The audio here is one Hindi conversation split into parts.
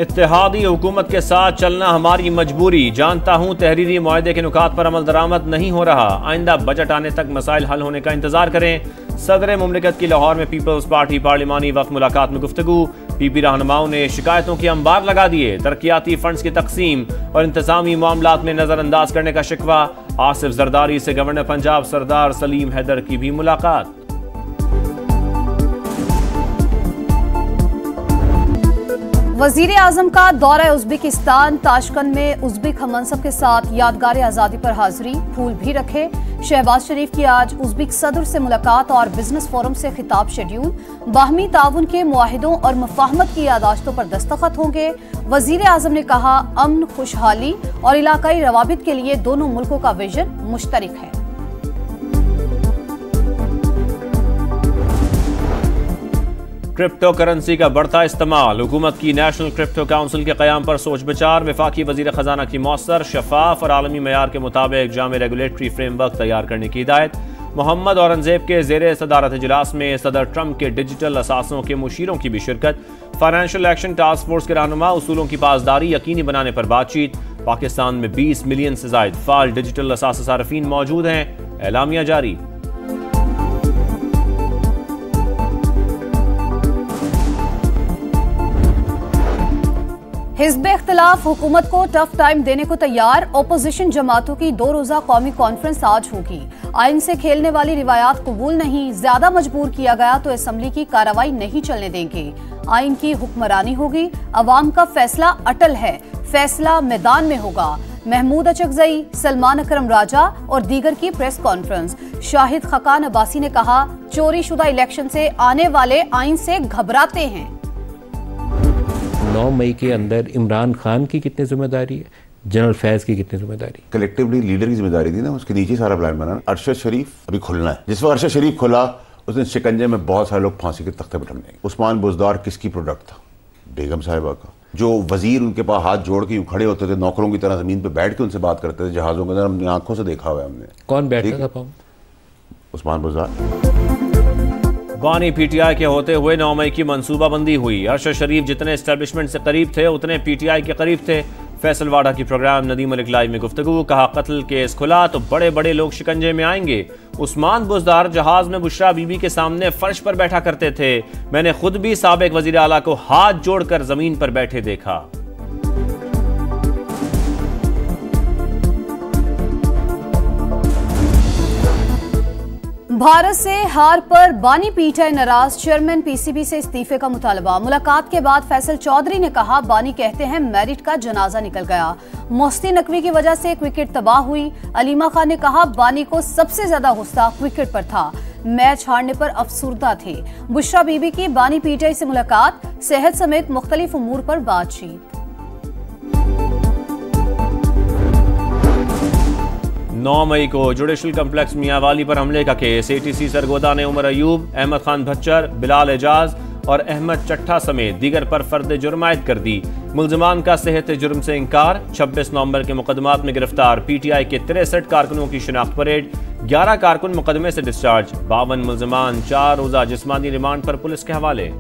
इत्तेहादी हुकूमत के साथ चलना हमारी मजबूरी। जानता हूँ तहरीरी मुआहदे के नुकात पर अमल दरामद नहीं हो रहा। आइंदा बजट आने तक मसाइल हल होने का इंतजार करें। सदर मुमलिकत की लाहौर में पीपल्स पार्टी पार्लिमानी वक्त मुलाकात में गुफ्तगू। पीपी रहनुमाओं ने शिकायतों की अंबार लगा दिए। तरक्याती फंड्स की तकसीम और इंतजामी मामलात में नजरअंदाज करने का शिकवा। आसिफ जरदारी से गवर्नर पंजाब सरदार सलीम हैदर की भी मुलाकात। वजीर आजम का दौरा उज़्बेकिस्तान। ताशकंद में उज़्बेक हममनसब के साथ यादगार आज़ादी पर हाजिरी, फूल भी रखे। शहबाज शरीफ की आज उज़्बेक सदर से मुलाकात और बिजनेस फोरम से खिताब शेड्यूल। बाहमी ताउन के मुआहिदों और मुफाहमत की यादाश्तों पर दस्तखत होंगे। वजीर आजम ने कहा, अमन, खुशहाली और इलाकाई रवाबित के लिए दोनों मुल्कों का विजन मुश्तरक है। क्रिप्टो करेंसी का बढ़ता इस्तेमाल। हुकूमत की नेशनल क्रिप्टो काउंसिल के क़याम पर सोच विचार। वफाकी वजीर खजाना की मौसर, शफाफ और आलमी मयार के मुताबिक जामे रेगुलेटरी फ्रेमवर्क तैयार करने की हिदायत। मोहम्मद औरंगजेब के ज़ेरे सदारत इजलास में सदर ट्रंप के डिजिटल असासों के मुशीरों की भी शिरकत। फाइनेंशियल एक्शन टास्क फोर्स के रहनुमा उसूलों की पासदारी यकीनी बनाने पर बातचीत। पाकिस्तान में 20 मिलियन से जायद फाल डिजिटल असास सारफीन मौजूद हैं। एलामिया जारी। हिज़्ब इख्तिलाफ हुकूमत को टफ टाइम देने को तैयार। ओपोजिशन जमातों की 2 रोज़ा कौमी कॉन्फ्रेंस आज होगी। आइन से खेलने वाली रिवायात कबूल नहीं। ज्यादा मजबूर किया गया तो असम्बली की कार्रवाई नहीं चलने देंगे। आइन की हुक्मरानी होगी। अवाम का फैसला अटल है। फैसला मैदान में होगा। महमूद अचकजई, सलमान अकरम राजा और दीगर की प्रेस कॉन्फ्रेंस। शाहिद खकान अब्बासी ने कहा, चोरी शुदा इलेक्शन से आने वाले आइन से घबराते हैं। 9 मई के अंदर इमरान खान की कितनी जिम्मेदारी है, जनरल फैज की कितनी जिम्मेदारी? कलेक्टिवली लीडर की जिम्मेदारी थी ना, उसके नीचे सारा प्लान बना। अरशद शरीफ अभी खुलना है। जिस वक्त अरशद शरीफ खुला उस दिन शिकंजे में बहुत सारे लोग फांसी के तख्ते पर टंग गए। उस्मान बुज़दार किसकी प्रोडक्ट था? बेगम साहिबा का। जो वजीर उनके पास हाथ जोड़ के खड़े होते थे, नौकरों की तरह जमीन पे बैठ के उनसे बात करते थे जहाजों के अंदर, हमने आंखों से देखा हुआ है हमने। कौन बैठता था? उस्मान बुज़दार। बानी पीटीआई के होते हुए 9 मई की मंसूबाबंदी हुई। अरशद शरीफ जितने एस्टेब्लिशमेंट से करीब थे उतने पीटीआई के करीब थे। फैसल वाडा की प्रोग्राम नदीम मलिक लाइव में गुफ्तगू। कहा, कत्ल केस खुला तो बड़े बड़े लोग शिकंजे में आएंगे। उस्मान बुज़दार जहाज में बुशरा बीबी के सामने फर्श पर बैठा करते थे। मैंने खुद भी साबिक वजीर आला को हाथ जोड़कर जमीन पर बैठे देखा। भारत से हार पर बानी पीटीआई नाराज। चेयरमैन पीसीबी से इस्तीफे का मुतालबा। मुलाकात के बाद फैसल चौधरी ने कहा, बानी कहते हैं मेरिट का जनाजा निकल गया। मोहसिन नकवी की वजह से एक विकेट तबाह हुई। अलीमा खान ने कहा, बानी को सबसे ज्यादा गुस्सा विकेट पर था। मैच हारने पर अफसुर्दा थे। बुशरा बीबी की बानी पीटीआई से मुलाकात। सेहत समेत मुख्तलिफ उमूर पर बातचीत। 9 मई को जुडिशल कम्प्लेक्स मियांवाली पर हमले का केस। एटीसी सरगोदा ने उमर अयूब, अहमद खान भच्चर, बिलाल एजाज और अहमद चट्ठा समेत दीगर पर फर्द जुर्म आयद कर दी। मुल्जिमान का सेहत जुर्म से इंकार। 26 नवंबर के मुकदमात में गिरफ्तार। पीटीआई के 63 कारकुनों की शिनाख्त परेड। 11 कारकुन मुकदमे से डिस्चार्ज। 52 मुल्जिमान 4 रोजा जिस्मानी रिमांड पर पुलिस के हवाले।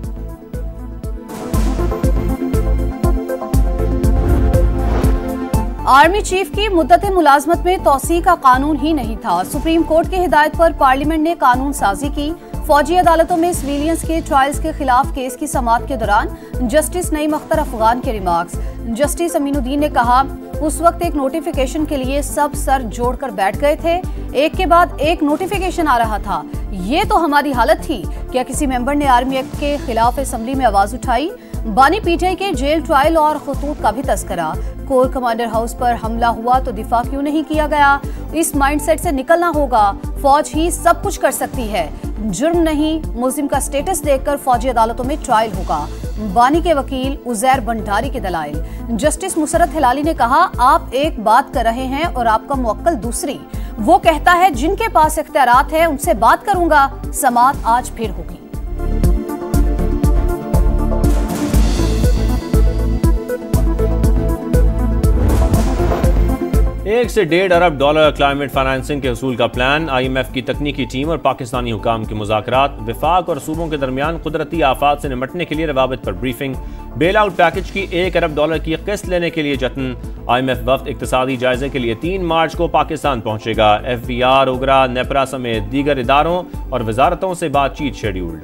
आर्मी चीफ की मुद्दत मुलाजमत में तौसी का कानून ही नहीं था। सुप्रीम कोर्ट की हिदायत पर पार्लियामेंट ने कानून साजी की। फौजी अदालतों में सिविलियंस के ट्रायल्स के खिलाफ केस की समाअत के दौरान जस्टिस नईम अख्तर अफगान के रिमार्क्स। जस्टिस अमीनुद्दीन ने कहा, उस वक्त एक नोटिफिकेशन के लिए सब सर जोड़कर बैठ गए थे। एक के बाद एक नोटिफिकेशन आ रहा था। ये तो हमारी हालत थी। क्या किसी मेंबर ने आर्मी एक्ट के खिलाफ असेंबली में आवाज उठाई? बानी पीटीआई के जेल ट्रायल और खतूत का भी तस्करा। कोर कमांडर हाउस पर हमला हुआ तो दिफा क्यों नहीं किया गया? इस माइंडसेट से निकलना होगा। फौज ही सब कुछ कर सकती है। जुर्म नहीं, मुल्जिम का स्टेटस देखकर फौजी अदालतों में ट्रायल होगा। बानी के वकील उजैर भंडारी के दलाइल। जस्टिस मुसरत हिलाली ने कहा, आप एक बात कर रहे हैं और आपका मुवक्किल दूसरी। वो कहता है जिनके पास इख्तियारात है उनसे बात करूंगा। समाअत आज फिर होगी। 1 से 1.5 अरब डॉलर क्लाइमेट फाइनेंसिंग के हसूल का प्लान। IMF की तकनीकी टीम और पाकिस्तानी हुकाम के मुज़ाकरात। विफाक और सूबों के दरमियान कुदरती आफात से निमटने के लिए रवाबित पर ब्रीफिंग। बेल आउट पैकेज की $1 अरब की किस्त लेने के लिए जतन। IMF वफ्द इक्तिसादी जायजे के लिए 3 मार्च को पाकिस्तान पहुंचेगा। FBR, उगरा, नेपरा समेत दीगर इदारों और वजारतों से बातचीत शेड्यूल्ड।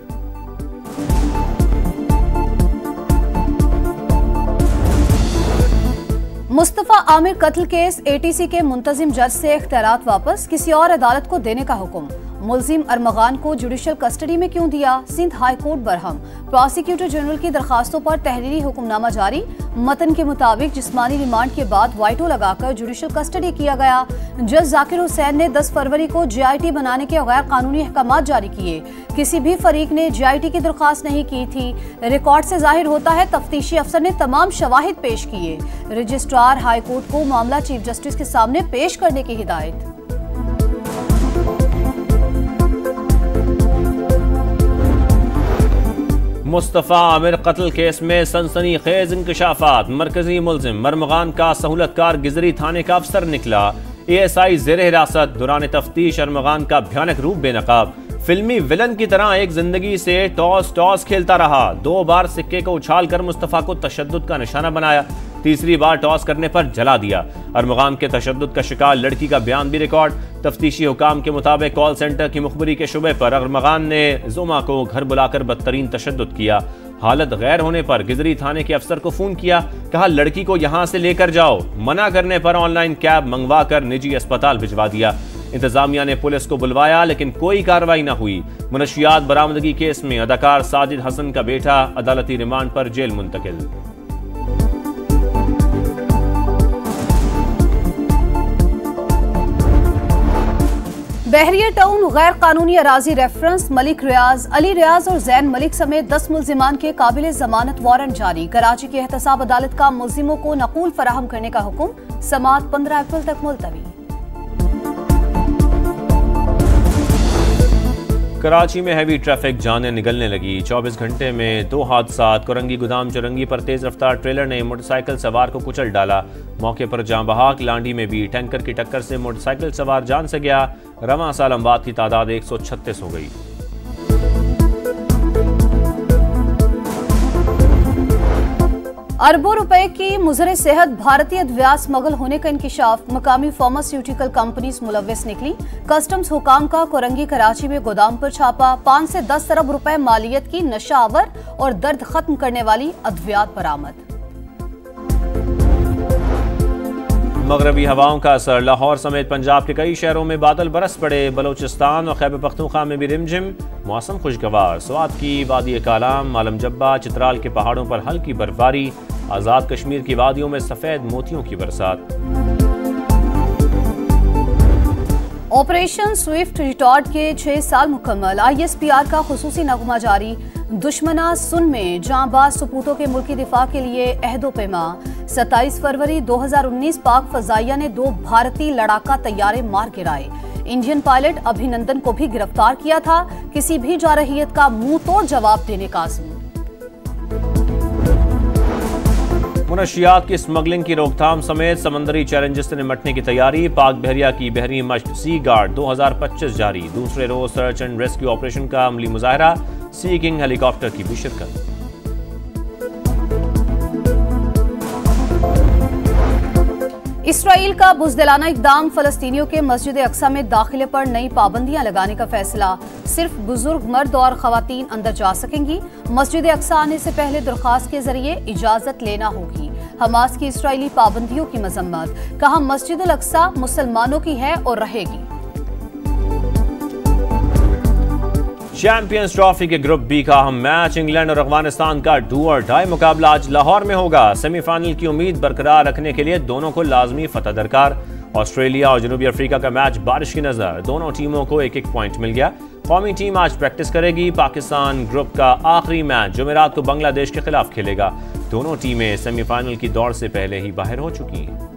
मुस्तफा आमिर कत्ल केस ATC के मुंतजिम जज से इख्तियारात वापस, किसी और अदालत को देने का हुक्म। मुलजिम अरमगान को जुडिशल कस्टडी में क्यों दिया, Sindh high court Barham. Prosecutor general की दरखास्तों पर तहरीरी हुक्मनामा जारी। मतन के मुताबिक जिस्मानी रिमांड के बाद वाइटो लगाकर जुडिशल कस्टडी किया गया। जज जाकिर हुसैन ने 10 फरवरी को JIT बनाने के गैर कानूनी अहकाम जारी किए। किसी भी फरीक ने JIT की दरखास्त नहीं की थी। रिकॉर्ड से जाहिर होता है तफ्तीशी अफसर ने तमाम शवाहिद पेश किए। रजिस्ट्रार हाई कोर्ट को मामला चीफ जस्टिस के सामने पेश करने की हिदायत। मुस्तफा आमिर कत्ल केस में सनसनीखेज इंकशाफात। मरकजी मुलजिम अरमगान का सहूलतकार गिजरी थाने का अफसर निकला। ASI जेर हिरासत। दौरान तफ्तीश अरमगान का भयानक रूप बेनकाब। फिल्मी विलन की तरह एक जिंदगी से टॉस खेलता रहा। 2 बार सिक्के को उछाल कर मुस्तफा को तशद्दुद का निशाना बनाया। तीसरी बार टॉस करने पर जला दिया। अरमगान के तशद्दुद का शिकार लड़की का बयान भी रिकॉर्ड। तफ्तीशी हुकाम के मुताबिक कॉल सेंटर की मुखबरी के शुबे पर अरमगान ने जुमा को घर बुलाकर बदतरीन तशद्दुद किया। हालत गैर होने पर गिजरी थाने के अफसर को फोन किया, कहा लड़की को यहां से लेकर जाओ। मना करने पर ऑनलाइन कैब मंगवा कर निजी अस्पताल भिजवा दिया। इंतजामिया ने पुलिस को बुलवाया लेकिन कोई कार्रवाई न हुई। मुनशियात बरामदगी केस में अदाकार साजिद हसन का बेटा अदालती रिमांड पर जेल मुंतकिल। बहरिया टाउन गैर कानूनी अराजी रेफरेंस। मलिक रियाज, अली रियाज और जैन मलिक समेत 10 मुल्जिमान के काबिल जमानत वारंट जारी। कराची की एहतसाब अदालत का मुल्जिमों को नकूल फराहम करने का हुक्म। समाअत 15 अप्रैल तक मुलतवी। कराची में हैवी ट्रैफिक जाने निकलने लगी। 24 घंटे में 2 हादसात। कोरंगी गुदाम चुरंगी पर तेज रफ्तार ट्रेलर ने मोटरसाइकिल सवार को कुचल डाला। मौके पर जां बहाक। लांडी में भी टैंकर की टक्कर से मोटरसाइकिल सवार जान से गया। रवां साल अमवात की तादाद 136 हो गई। अरबों रुपए की मुजर सेहत भारतीय अद्वियात स्मगल होने का इंकिशाफ। मकामी फार्मास्यूटिकल कंपनीज मुलव्वस निकली। कस्टम्स हुकाम का कोरंगी कराची में गोदाम पर छापा। 5 से 10 अरब रुपए मालियत की नशा आवर और दर्द खत्म करने वाली अद्वियात बरामद। मगरबी हवाओं का असर। लाहौर समेत पंजाब के कई शहरों में बादल बरस पड़े। बलोचिस्तान और खैबर पख्तूनख्वा में भी रिमझिम। मौसम खुशगवार। स्वात की वादी कालाम, मालम जब्बा, चित्राल के पहाड़ों पर हल्की बर्फबारी। आज़ाद कश्मीर की वादियों में सफेद मोतियों की बरसात। ऑपरेशन स्विफ्ट रिटॉर्ट के 6 साल मुकम्मल। ISPR का खुसूसी नगमा जारी। दुश्मना सुन में जांबाज सपूतों के मुल्की दिफा के लिए अहदो पैमा। 27 फरवरी 2019 पाक फजाइया ने 2 भारतीय लड़ाका तैयारे मार गिराए। इंडियन पायलट अभिनंदन को भी गिरफ्तार किया था। किसी भी जारहियत का मुंह तोड़ जवाब देने का आज़म। मुनशियात की स्मगलिंग की रोकथाम समेत समंदरी चैलेंजेस से निपटने की तैयारी। पाक बहरिया की बहरी मश्क सी गार्ड 2025 जारी। दूसरे रोज सर्च एंड रेस्क्यू ऑपरेशन का अमली मुजाहरा। सी किंग हेलीकॉप्टर की भी शिरकत। इसराइल का बुज़दिलाना इक़दाम। फ़लस्तीनियों के मस्जिद अक्सा में दाखिले पर नई पाबंदियां लगाने का फैसला। सिर्फ बुजुर्ग मर्द और ख़वातीन अंदर जा सकेंगी। मस्जिद अक्सा आने से पहले दरख्वास्त के जरिए इजाज़त लेना होगी। हमास की इसराइली पाबंदियों की मजम्मत। कहा मस्जिद अक्सा मुसलमानों की है और रहेगी। चैंपियंस ट्रॉफी के ग्रुप बी का अहम मैच। इंग्लैंड और अफगानिस्तान का डू और डाई मुकाबला आज लाहौर में होगा। सेमीफाइनल की उम्मीद बरकरार रखने के लिए दोनों को लाजमी फतह दरकार। ऑस्ट्रेलिया और जनूबी अफ्रीका का मैच बारिश की नजर। दोनों टीमों को 1-1 पॉइंट मिल गया। कौमी टीम आज प्रैक्टिस करेगी। पाकिस्तान ग्रुप का आखिरी मैच जुमेरात को बांग्लादेश के खिलाफ खेलेगा। दोनों टीमें सेमीफाइनल की दौड़ से पहले ही बाहर हो चुकी हैं।